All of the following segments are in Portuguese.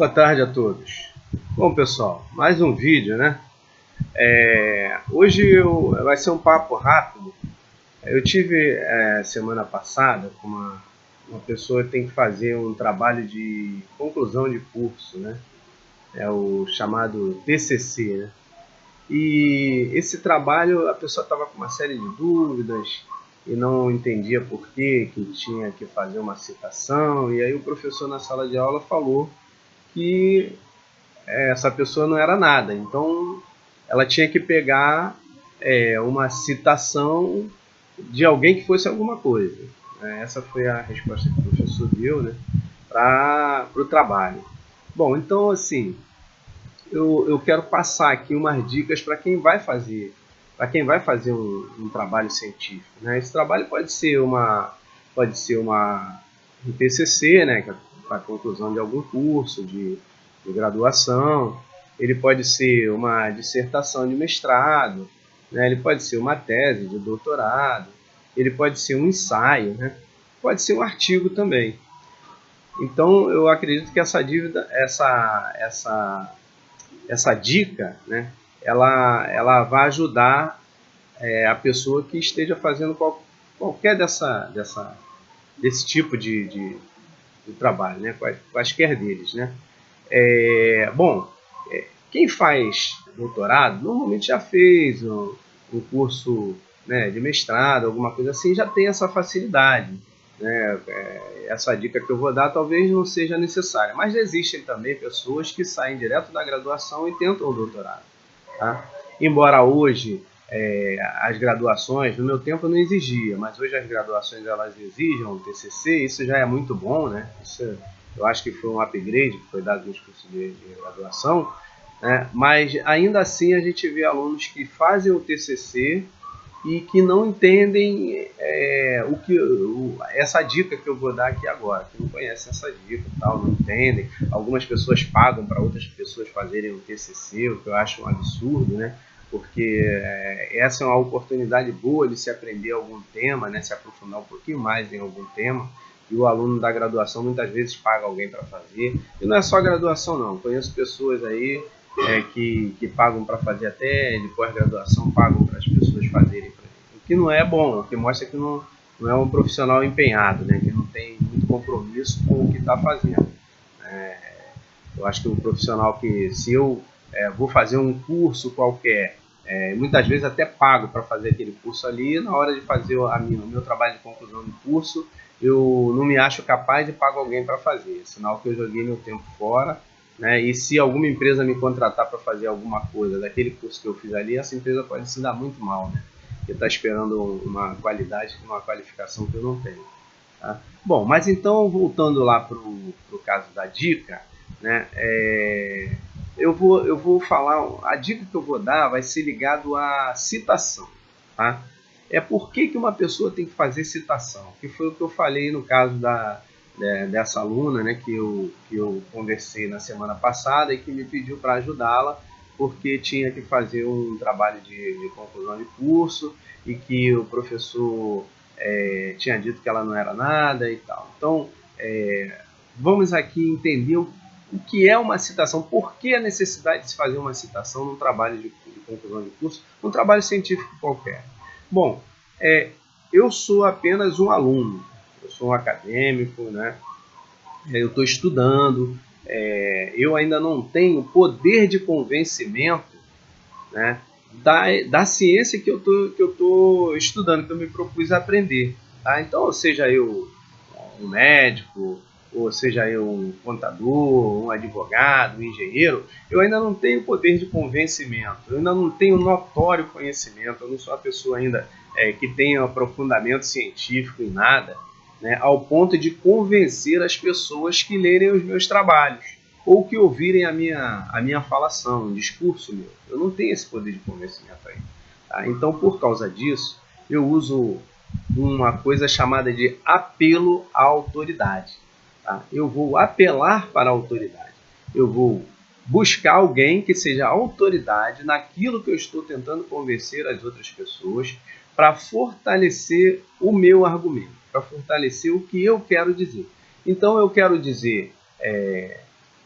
Boa tarde a todos. Bom, pessoal, mais um vídeo, né? Hoje vai ser um papo rápido. Eu tive semana passada com uma pessoa que tem que fazer um trabalho de conclusão de curso, né? É o chamado TCC, né? E esse trabalho a pessoa estava com uma série de dúvidas e não entendia por que tinha que fazer uma citação. E aí o professor na sala de aula falou que essa pessoa não era nada, então ela tinha que pegar uma citação de alguém que fosse alguma coisa. Essa foi a resposta que o professor deu, né, para o trabalho. Bom, então assim, eu quero passar aqui umas dicas para quem vai fazer, um trabalho científico, né? Esse trabalho pode ser um TCC, né, que é a conclusão de algum curso de graduação. Ele pode ser uma dissertação de mestrado, né? Ele pode ser uma tese de doutorado, ele pode ser um ensaio, né? Pode ser um artigo também. Então eu acredito que essa dica, né, ela vai ajudar a pessoa que esteja fazendo qualquer desse tipo de trabalho, né, quaisquer deles, né. Bom, quem faz doutorado normalmente já fez um curso, né, de mestrado, alguma coisa assim, já tem essa facilidade, né. Essa dica que eu vou dar talvez não seja necessária, mas existem também pessoas que saem direto da graduação e tentam o doutorado, tá? Embora hoje as graduações, no meu tempo não exigia, mas hoje as graduações elas exigem o TCC, isso já é muito bom, né? Isso, eu acho que foi um upgrade que foi dado nos cursos de graduação, né? Mas ainda assim a gente vê alunos que fazem o TCC e que não entendem essa dica que eu vou dar aqui agora, que não conhecem essa dica, tal, não entendem. Algumas pessoas pagam para outras pessoas fazerem o TCC, o que eu acho um absurdo, né? Porque essa é uma oportunidade boa de se aprender algum tema, né? Se aprofundar um pouquinho mais em algum tema. E o aluno da graduação muitas vezes paga alguém para fazer. E não é só graduação, não. Conheço pessoas aí que pagam para fazer até de pós-graduação, pagam para as pessoas fazerem. O que não é bom, o que mostra que não é um profissional empenhado, né? Que não tem muito compromisso com o que está fazendo. Eu acho que um profissional que, se eu vou fazer um curso qualquer, muitas vezes até pago para fazer aquele curso ali, na hora de fazer o meu trabalho de conclusão do curso, eu não me acho capaz e pago alguém para fazer. Sinal que eu joguei meu tempo fora, né? E se alguma empresa me contratar para fazer alguma coisa daquele curso que eu fiz ali, essa empresa pode se dar muito mal, né? Porque está esperando uma qualidade, uma qualificação que eu não tenho. Tá? Bom, mas então, voltando lá para o caso da dica, né? Eu vou falar, a dica que eu vou dar vai ser ligado à citação, tá? Por que uma pessoa tem que fazer citação? Que foi o que eu falei no caso dessa aluna, né, que eu conversei na semana passada e que me pediu para ajudá-la porque tinha que fazer um trabalho de conclusão de curso e que o professor tinha dito que ela não era nada e tal. Então, vamos aqui entender o que é uma citação, por que a necessidade de se fazer uma citação num trabalho de conclusão de curso, num trabalho científico qualquer. Bom, eu sou apenas um aluno, eu sou um acadêmico, né? Eu estou estudando, eu ainda não tenho poder de convencimento, né, da ciência que eu tô estudando, que eu me propus a aprender. Tá? Então, seja eu um médico, ou seja eu um contador, um advogado, um engenheiro, eu ainda não tenho poder de convencimento, eu ainda não tenho notório conhecimento, eu não sou uma pessoa ainda que tenha aprofundamento científico em nada, né, ao ponto de convencer as pessoas que lerem os meus trabalhos ou que ouvirem a minha falação, um discurso meu. Eu não tenho esse poder de convencimento aí. Tá? Então, por causa disso, eu uso uma coisa chamada de apelo à autoridade. Tá? Eu vou apelar para a autoridade. Eu vou buscar alguém que seja autoridade naquilo que eu estou tentando convencer as outras pessoas para fortalecer o meu argumento, para fortalecer o que eu quero dizer. Então, eu quero dizer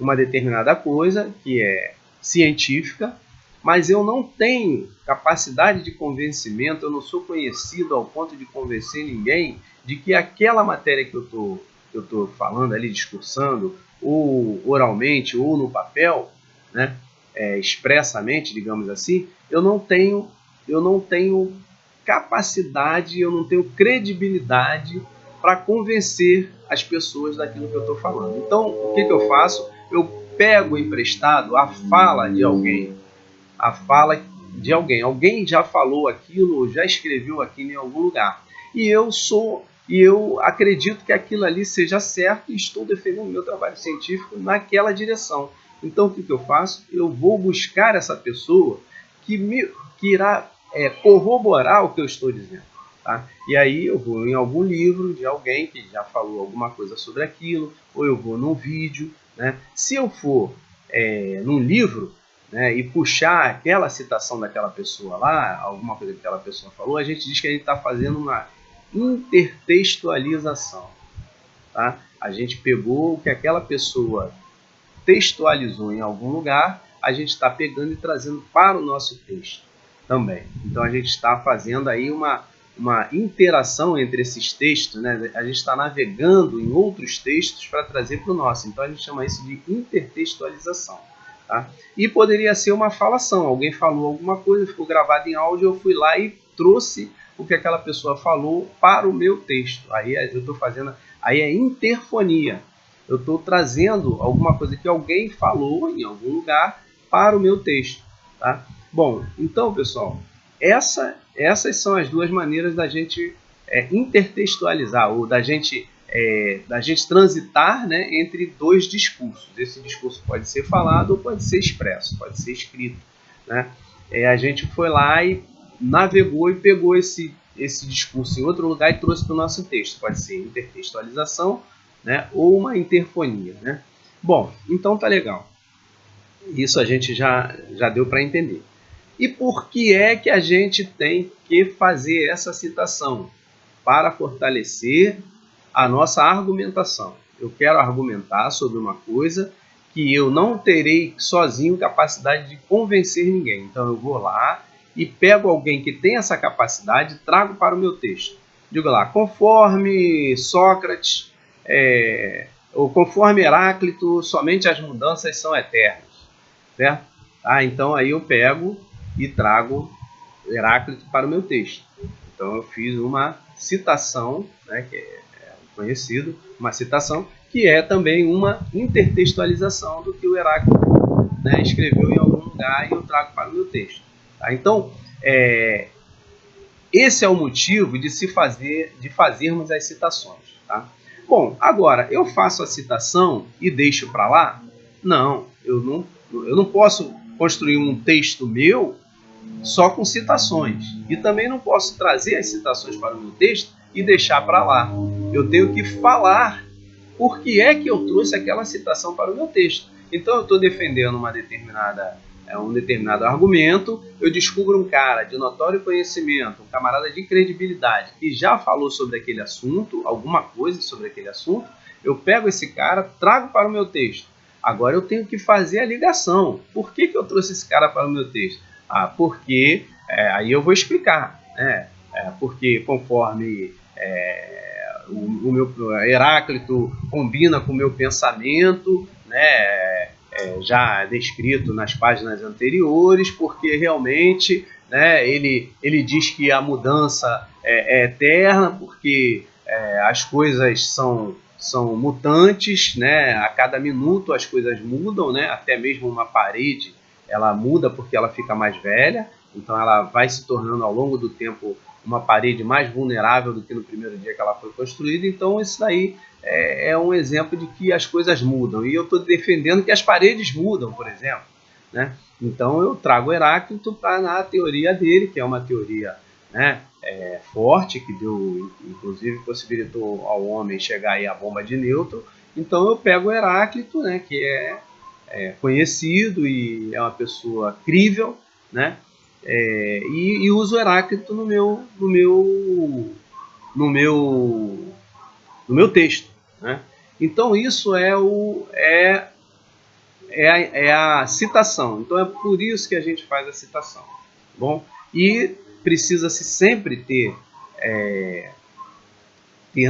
uma determinada coisa que é científica, mas eu não tenho capacidade de convencimento, eu não sou conhecido ao ponto de convencer ninguém de que aquela matéria que eu estou falando ali, discursando, ou oralmente, ou no papel, né, expressamente, digamos assim, eu não tenho capacidade, eu não tenho credibilidade para convencer as pessoas daquilo que eu estou falando. Então, o que eu faço? Eu pego emprestado a fala de alguém, alguém já falou aquilo, já escreveu aquilo em algum lugar, e eu acredito que aquilo ali seja certo e estou defendendo o meu trabalho científico naquela direção. Então, o que eu faço? Eu vou buscar essa pessoa que irá corroborar o que eu estou dizendo. Tá? E aí eu vou em algum livro de alguém que já falou alguma coisa sobre aquilo, ou eu vou num vídeo. Né? Se eu for num livro, né, e puxar aquela citação daquela pessoa lá, alguma coisa que aquela pessoa falou, a gente diz que a gente está fazendo uma intertextualização. Tá? A gente pegou o que aquela pessoa textualizou em algum lugar, a gente está pegando e trazendo para o nosso texto também. Então a gente está fazendo aí uma interação entre esses textos, né? A gente está navegando em outros textos para trazer para o nosso. Então a gente chama isso de intertextualização. Tá? E poderia ser uma falação. Alguém falou alguma coisa, ficou gravado em áudio, eu fui lá e trouxe o que aquela pessoa falou para o meu texto. Aí eu estou fazendo, aí é interfonia. Eu estou trazendo alguma coisa que alguém falou em algum lugar para o meu texto. Tá? Bom, então, pessoal, essas são as duas maneiras da gente intertextualizar, ou da gente transitar, né, entre dois discursos. Esse discurso pode ser falado ou pode ser expresso, pode ser escrito. Né? A gente foi lá e navegou e pegou esse discurso em outro lugar e trouxe para o nosso texto. Pode ser intertextualização, né, ou uma interfonia. Né? Bom, então tá legal. Isso a gente já deu para entender. E por que é que a gente tem que fazer essa citação? Para fortalecer a nossa argumentação. Eu quero argumentar sobre uma coisa que eu não terei sozinho capacidade de convencer ninguém. Então eu vou lá e pego alguém que tem essa capacidade e trago para o meu texto. Digo lá, conforme Sócrates, ou conforme Heráclito, somente as mudanças são eternas. Certo? Então aí eu pego e trago Heráclito para o meu texto. Então eu fiz uma citação, né, que é conhecido, uma citação que é também uma intertextualização do que o Heráclito, né, escreveu em algum lugar e eu trago para o meu texto. Tá? Então esse é o motivo de fazermos as citações. Tá? Bom, agora eu faço a citação e deixo para lá? Não, eu não posso construir um texto meu só com citações. E também não posso trazer as citações para o meu texto e deixar para lá. Eu tenho que falar por que é que eu trouxe aquela citação para o meu texto. Então eu estou defendendo um determinado argumento, eu descubro um cara de notório conhecimento, um camarada de credibilidade, que já falou sobre aquele assunto, alguma coisa sobre aquele assunto, eu pego esse cara, trago para o meu texto. Agora eu tenho que fazer a ligação. Por que eu trouxe esse cara para o meu texto? Porque, aí eu vou explicar, né? Porque conforme o meu Heráclito combina com o meu pensamento, né? Já descrito nas páginas anteriores, porque realmente, né, ele diz que a mudança é eterna, porque as coisas são mutantes, né? A cada minuto as coisas mudam, né? Até mesmo uma parede ela muda porque ela fica mais velha, então ela vai se tornando ao longo do tempo uma parede mais vulnerável do que no primeiro dia que ela foi construída. Então isso daí é um exemplo de que as coisas mudam, e eu estou defendendo que as paredes mudam, por exemplo. Né? Então eu trago Heráclito na teoria dele, que é uma teoria, né, forte, que deu, inclusive possibilitou ao homem chegar aí à bomba de nêutron. Então eu pego Heráclito, né, que é conhecido e é uma pessoa crível, né, e uso Heráclito no meu texto. Né? Então isso é é a citação. Então é por isso que a gente faz a citação. Bom, e precisa-se sempre ter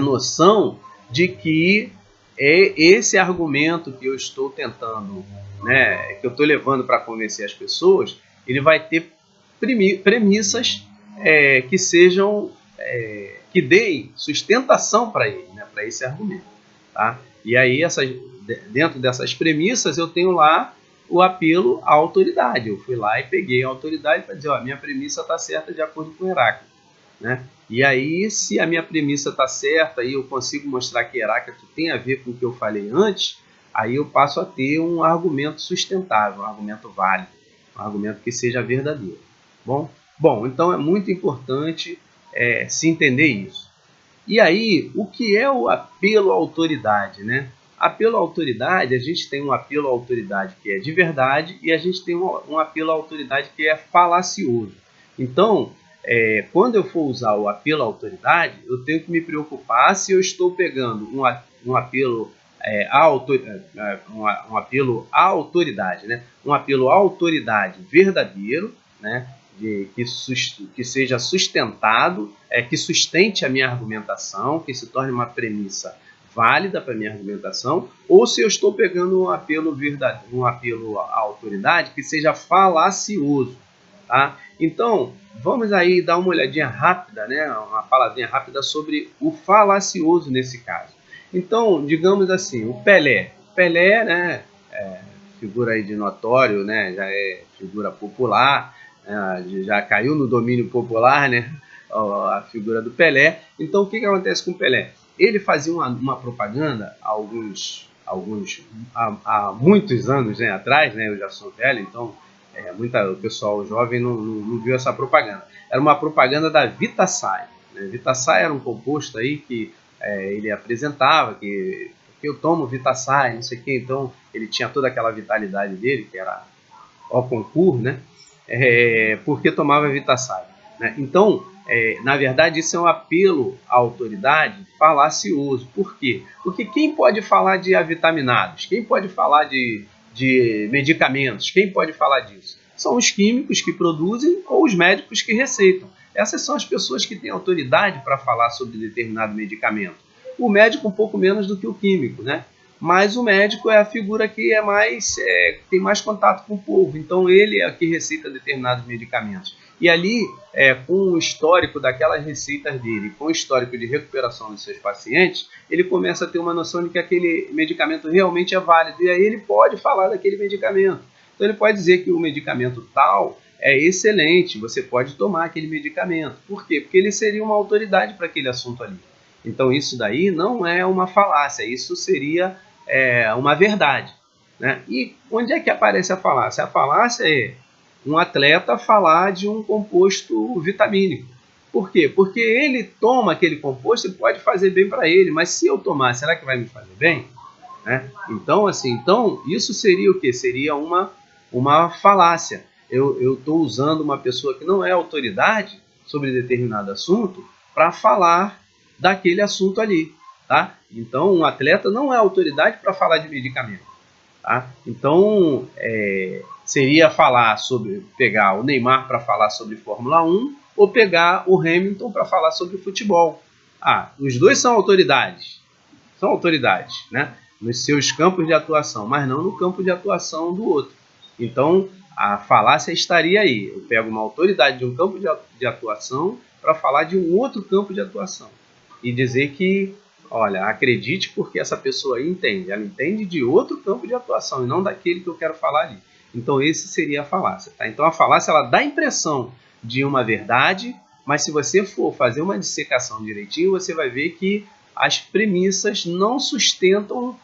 noção de que esse argumento que eu estou tentando, né, que eu estou levando para convencer as pessoas, ele vai ter premissas que sejam, que deem sustentação para ele, né, para esse argumento. Tá? E aí, dentro dessas premissas, eu tenho lá o apelo à autoridade. Eu fui lá e peguei a autoridade para dizer, ó, minha premissa está certa de acordo com Heráclito. Né? E aí, se a minha premissa está certa e eu consigo mostrar que Heráclito tem a ver com o que eu falei antes, aí eu passo a ter um argumento sustentável, um argumento válido, um argumento que seja verdadeiro. Bom, então é muito importante se entender isso. E aí, o que é o apelo à autoridade, né? Apelo à autoridade, a gente tem um apelo à autoridade que é de verdade e a gente tem um apelo à autoridade que é falacioso. Então, quando eu for usar o apelo à autoridade, eu tenho que me preocupar se eu estou pegando um apelo um apelo à autoridade, né? Um apelo à autoridade verdadeiro, né? Que seja sustentado, que sustente a minha argumentação, que se torne uma premissa válida para a minha argumentação, ou se eu estou pegando um apelo à autoridade que seja falacioso. Tá? Então, vamos aí dar uma olhadinha rápida, né? Uma palavrinha rápida sobre o falacioso nesse caso. Então, digamos assim, o Pelé. Pelé, né, figura aí de notório, né, já é figura popular, já caiu no domínio popular, né, a figura do Pelé. Então, o que acontece com o Pelé? Ele fazia uma propaganda há muitos anos, né, atrás, né, eu já sou velho, então o pessoal jovem não viu essa propaganda. Era uma propaganda da Vitasay. Né? Vitasay era um composto aí que ele apresentava, que eu tomo Vitasay, não sei o que, então ele tinha toda aquela vitalidade dele, que era ao concurso, né? Porque tomava Vitasay. Né? Então, na verdade, isso é um apelo à autoridade falacioso. Por quê? Porque quem pode falar de avitaminados? Quem pode falar de medicamentos? Quem pode falar disso? São os químicos que produzem ou os médicos que receitam. Essas são as pessoas que têm autoridade para falar sobre determinado medicamento. O médico um pouco menos do que o químico, né? Mas o médico é a figura que tem mais contato com o povo. Então ele é que receita determinados medicamentos. E ali, com o histórico daquelas receitas dele, com o histórico de recuperação dos seus pacientes, ele começa a ter uma noção de que aquele medicamento realmente é válido. E aí ele pode falar daquele medicamento. Então ele pode dizer que o medicamento tal é excelente, você pode tomar aquele medicamento. Por quê? Porque ele seria uma autoridade para aquele assunto ali. Então isso daí não é uma falácia, isso seria uma verdade. Né? E onde é que aparece a falácia? A falácia é um atleta falar de um composto vitamínico. Por quê? Porque ele toma aquele composto e pode fazer bem para ele, mas se eu tomar, será que vai me fazer bem? Né? Então, isso seria o quê? Seria uma falácia. Eu estou usando uma pessoa que não é autoridade sobre determinado assunto para falar daquele assunto ali. Tá? Então, um atleta não é autoridade para falar de medicamento. Tá? Então, seria pegar o Neymar para falar sobre Fórmula 1 ou pegar o Hamilton para falar sobre futebol. Os dois são autoridades, né? Nos seus campos de atuação, mas não no campo de atuação do outro. Então, a falácia estaria aí. Eu pego uma autoridade de um campo de atuação para falar de um outro campo de atuação e dizer que, olha, acredite porque essa pessoa aí entende. Ela entende de outro campo de atuação e não daquele que eu quero falar ali. Então, esse seria a falácia. Tá? Então, a falácia ela dá a impressão de uma verdade, mas se você for fazer uma dissecação direitinho, você vai ver que as premissas não sustentam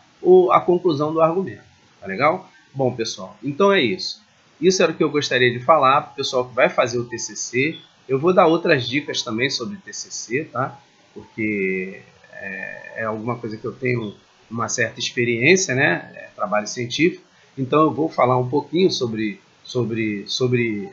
a conclusão do argumento. Tá legal? Bom, pessoal, então é isso. Isso era o que eu gostaria de falar para o pessoal que vai fazer o TCC. Eu vou dar outras dicas também sobre o TCC, tá? Porque é alguma coisa que eu tenho uma certa experiência, né? Trabalho científico. Então eu vou falar um pouquinho sobre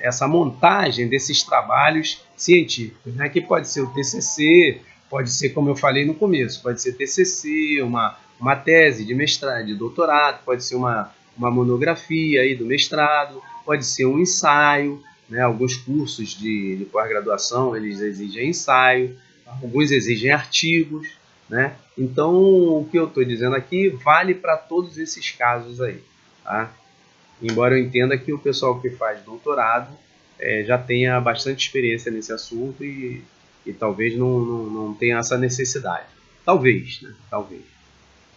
essa montagem desses trabalhos científicos, né? Que pode ser o TCC, pode ser, como eu falei no começo, pode ser TCC, uma tese de mestrado, de doutorado, pode ser uma uma monografia aí do mestrado, pode ser um ensaio, né? Alguns cursos de pós-graduação eles exigem ensaio, alguns exigem artigos, né? Então o que eu estou dizendo aqui vale para todos esses casos aí, tá? Embora eu entenda que o pessoal que faz doutorado já tenha bastante experiência nesse assunto e talvez não tenha essa necessidade. Talvez, né? Talvez.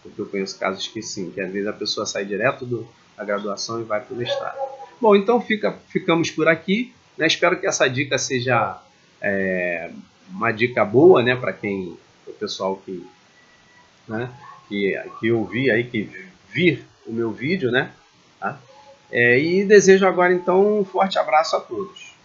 Porque eu conheço casos que sim, que às vezes a pessoa sai direto da graduação e vai para o mestrado. Bom, então ficamos por aqui, né? Espero que essa dica seja uma dica boa, né, para o pessoal né, que ouvir aí, que vir o meu vídeo, né? Tá? E desejo agora então um forte abraço a todos.